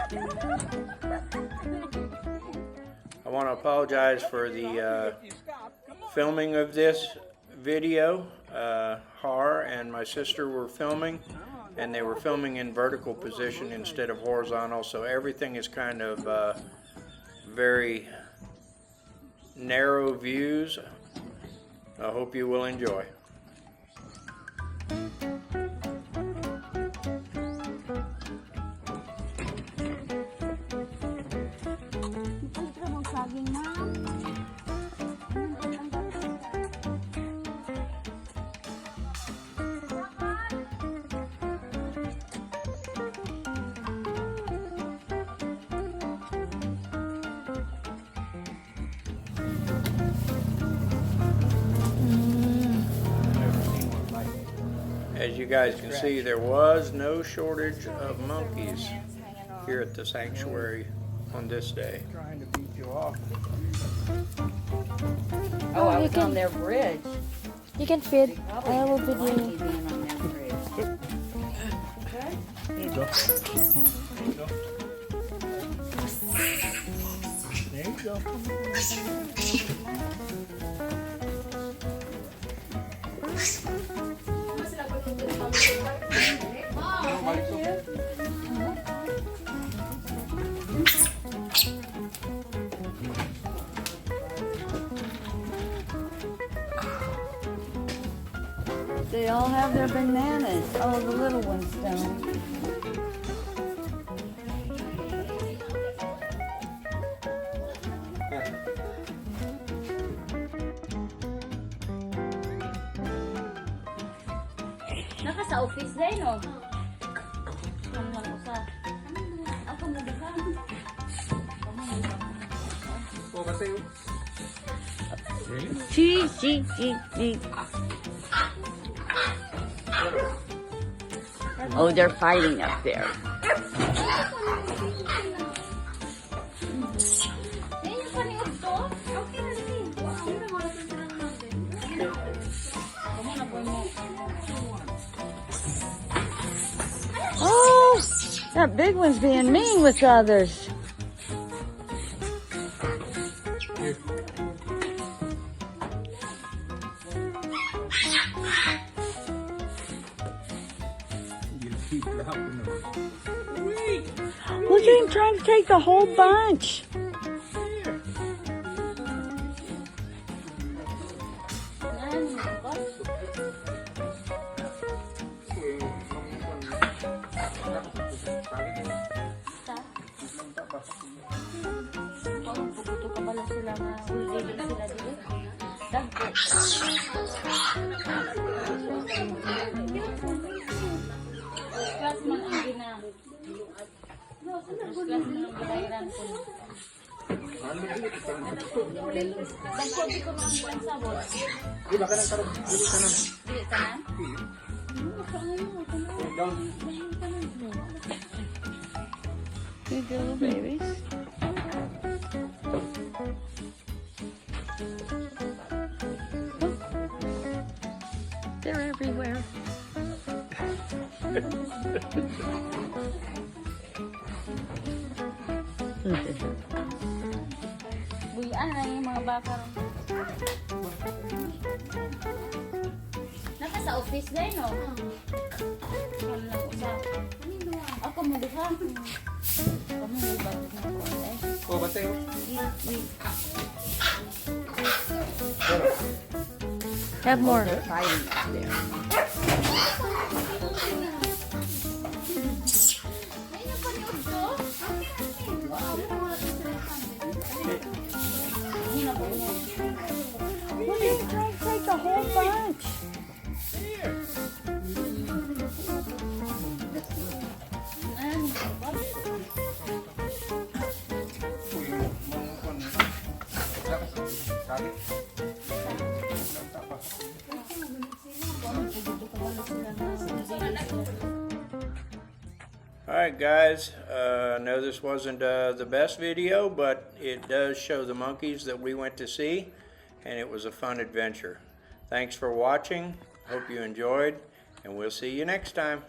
I want to apologize for the filming of this video. Har and my sister were filming, and they were filming in vertical position instead of horizontal, so everything is kind of very narrow views. I hope you will enjoy. As you guys can see, there was no shortage of monkeys here at the sanctuary on this day. Trying to beat you off. Oh, I was on their bridge. You can feed. I have a video. On their bridge. There you go. There you go. There you go. They all have their bananas. Oh, the little ones don't. Naka sa office din, no? Ako mo dito. Oh, kasi yun. Oh, they're fighting up there. Oh, that big one's being mean with others. Look at him trying to take the whole bunch. Good little babies. They're everywhere. Buyan na yung mga baka ron. Naka sa office din, no? Ano lang usap. Ako mo dito. Kami may bagay na ko. Oh, basta yun. Have more. Fighting up there. Look at him trying to take the whole bunch. Alright guys, I know this wasn't the best video, but it does show the monkeys that we went to see, and it was a fun adventure. Thanks for watching, hope you enjoyed, and we'll see you next time.